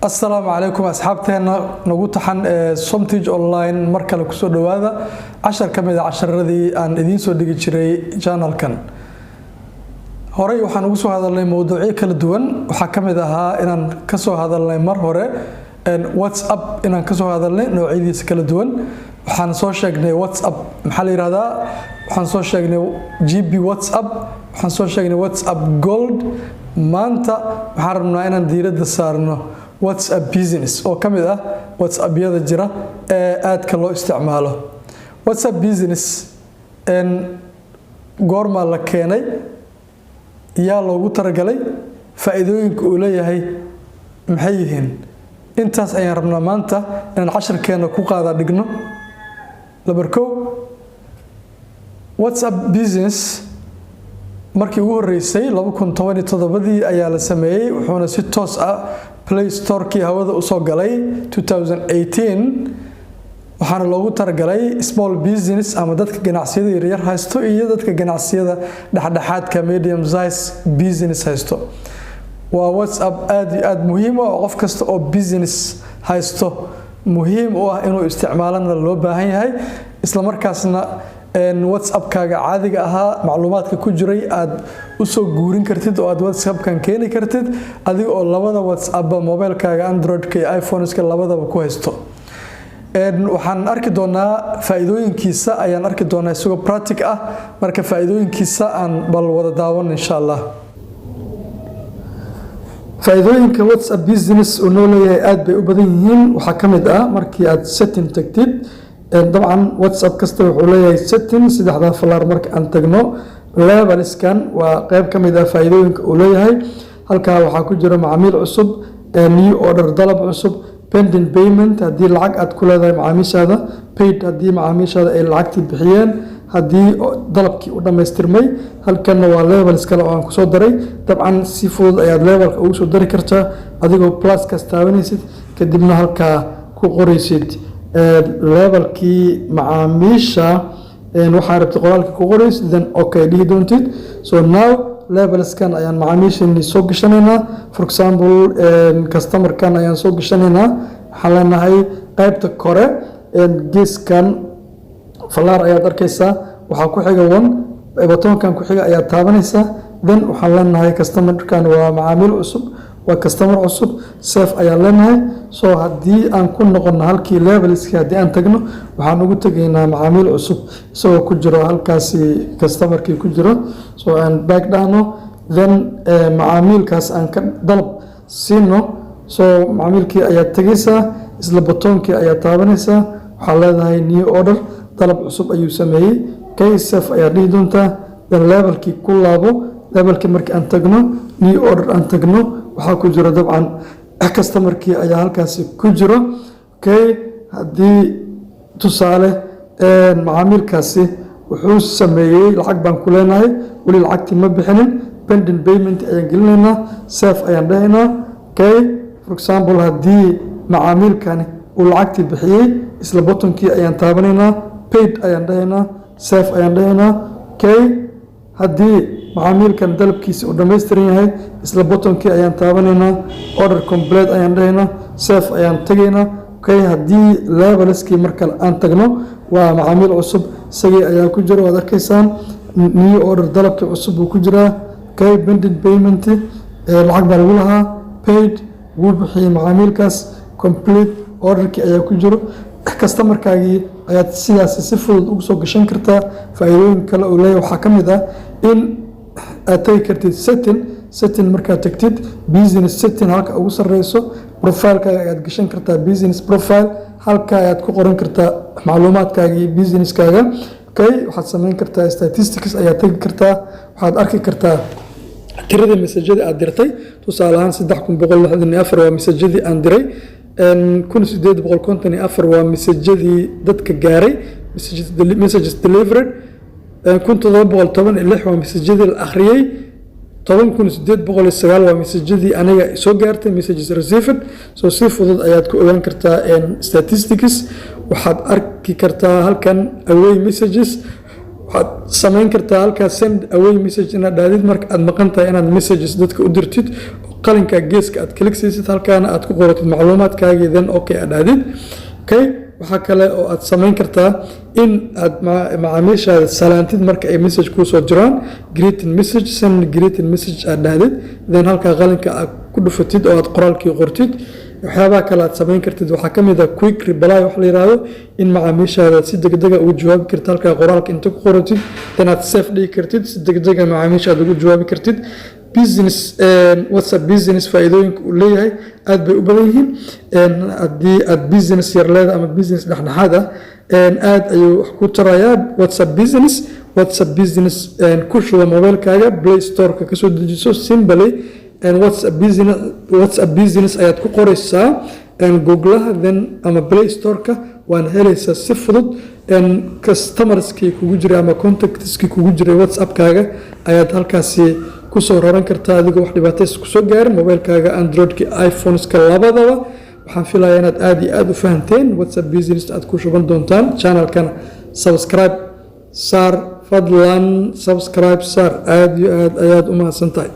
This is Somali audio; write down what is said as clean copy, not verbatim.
السلام عليكم أصحابتنا نقطحن something online مركل كسر هذا 10 كمية 10 ردي أن إذين سو ديجيتري channel كان هوري وحنا وصو هذا اللي موضوعي كل دوان وحكم ذا إن كسو هذا اللي مر هوري إن واتساب إن كسو هذا اللي نوعيدي كل دوان وحنا صوشجني واتساب محلي هذا وحنا صوشجني جي بي واتساب وحنا صوشجني واتساب جولد ما أنت حرمنا إن ندير صارنا WhatsApp business oo kamid ah WhatsApp-yada jira aadka loo isticmaalo WhatsApp business goorma la keenay yaa loogu talagalay faa'iidooyinka uu leeyahay maxay yihiin intaas ayaan rabnaa maanta inaan casharkeena ku qaada dhigno labarkow WhatsApp business markii ugu horeysay 2017 ayaa la sameeyay wuxuuna si toos ah Play Store kii hawada u soo galay 2018 waxaana loogu talagalay small business ama dadka ganacsiyada yaryar haysto iyo dadka ganacsiyada dhexdhexaadka medium size business haysto waa WhatsApp aad muhiim ah qof kasta oo business haysto muhiim u ah inuu isticmaalana loo baahan yahay isla markaasna WhatsApp kaaga caadiga ahaa macluumaadka ku jiray aad u soo guurin kartid oo aad WhatsApp kan keeni kartid adiga oo labada WhatsApp mobile kaaga Android ka iPhone-ska labadaba ku haysto waxaan arki doonaa faa'iidooyinkiisa ayaan arki doonaa isagoo practical ah marka faa'iidooyinkiisa aan bal wada daawan insha Allah faa'iidooyinka WhatsApp business oo noo leeyahay aad bay u badan yihiin waxa kamid ah markii aad setting tagtid طبعا واتساب كسته وحوليه setting سدحدا فلار marka aan tagno levels kan waa qayb kamid ah faa'iidooyinka uu leeyahay halka waxa ku jira macaamiil cusub new order dalab cusub pending payment hadii lacag aad ku leedahay macaamiishaada paid hadii macaamiishaada ay lacagtii bixiyeen hadii dalabkii u dhameystirmay halkan waa levels kale oo aan ku soo daray dabcan si fudud ayaad levelka ugu soo dari kartaa adigoo plus ka taabanaysid kadibna halka ku qoraysid levelkii macaamiisha waxa rabtay qoraalka ku qoraysid then okay dhihi doontid so now levels kan ayaan macaamiishani soo gashanayna for example customer kan ayaan soo gashanayna waxaan leenahay qaybta kore geeskan falaar ayaad arkaysaa waxaa ku xiga batoonkan ku xiga ayaad taabanaysaa then waxaan leenahay customer kan waa macaamiil cusub waa customer cusub save ayaan leenahay soo hadii aan ku noqono halkii levelski hadii aan tagno waxaan ugu tageynaa macaamiil cusub isagoo ku jiro halkaasi customerkii ku jiro soo aan back dhahno then macaamiilkaas aan ka dalab siino soo macaamiilkii ayaad tagaysaa isla batoonkii ayaad taabanaysaa waxaa leedahay new order dalab cusub ayuu sameeyey kay save ayaad dhihi doontaa then levelkii ku laabo levelkii markii aan tagno new order aan tagno waxa ku jira dabcan customerkii ayaa halkaasi ku jiro okay hadii tusaale macaamilkaasi wuxuu sameeyay lacag baan ku leenahay wali lacagtii ma bixinin pending payment ayaan gelinaynaa save ayaan dhahaynaa okay for example hadii macaamilkani uu lacagtii bixiyay isla buttonkii ayaan taabanaynaa paid ayaan dhahaynaa save ayaan dhahaynaa okay hadii macaamilkan dalabkiisa uu dhameystiran yahay isla buttonkii ayaan taabanaynaa order complete ayaan dhahaynaa save ayaan tagaynaa okay hadii levelski marka aan tagno waa macaamiil cusub isagii ayaa ku jira waad arkaysaan new order dalabkii cusub uu ku jiraa okay pending payment lacag baa lagu lahaa paid wuu bixiyay macaamilkaas complete orderkii ayaa ku jiro customerkaagii ayaad sidaas si fudud ugu soo gashan kartaa faa'iidooyin kale oo leeyahay waxaa kamid ah in aad tagi kartid setting markaad tagtid business setting halka ugu sareyso profile-kaaga ayaad gashan kartaa business profile halka ayaad ku qoran kartaa macluumaadkaaga iyo business-kaaga okay waxaad samayn kartaa statistics ayaad tagi kartaa waxaad arki kartaa tirada message-yada aad dirtay tusaale ahaan 3164 waa message-yadii aan diray 1854 waa message-yadii dadka gaaray messages delivered 1716 waa message-yadii la akhriyay 10809 waa message-yadii aniga soo gaartay messages received soo si fudud ayaad ku ogaan kartaa statistics waxaad arki kartaa halkan away messages waxaad samayn kartaa halka send away message inaad dhaadid marka aad maqan tahay inaad messages dadka u dirtid qalinka geeska aad klik siisid halkaana aad ku qoratid macluumaadkaagii then okay aad aadid. Okay, waxaa kale oo aad samayn kartaa in aad macaamiishaada salaantid marka ay message kuu soo jiraan, greeting message, send greeting message aad dhahdid, then halkaa qalinka aad ku dhufatid oo aad qoraalkii qortid. waxyaabaha kale aad samayn kartid waxaa ka mid ah quick reply wax la yiraahdo in macaamiishaada si degdeg ah ugu jawaabi kartid halkaa qoraalka inta ku qoratid then aad safe dhigi kartid si degdeg ah macaamiishaada ugu jawaabi kartid. business WhatsApp business faa'iidooyinka uu leeyahay aad bay u badan yihiin. haddii aad business yar leedahay ama business dhexdhexaad ah aad ayuu wax ku tarayaa WhatsApp business ku shuba mobilkaaga Play Store-ka ka soo dejiso simply WhatsApp business ayaad ku qoraysaa Google-ha then ama Play Store-ka waana helaysaa si fudud customerskii kugu jiray ama contactskii kugu jiray WhatsApp-kaaga ayaad halkaasi ku soo raran kartaa adigoo wax dhibaatays ku soo gaarin mobilkaaga Android-ka iPhones-ka labadaba. waxaan filayaa inaad aad iyo aad u fahanteen WhatsApp business aad ku shuban doontaan. channel-kana subscribe saar fadlan subscribe saar aad iyo aad ayaad u mahadsantahay.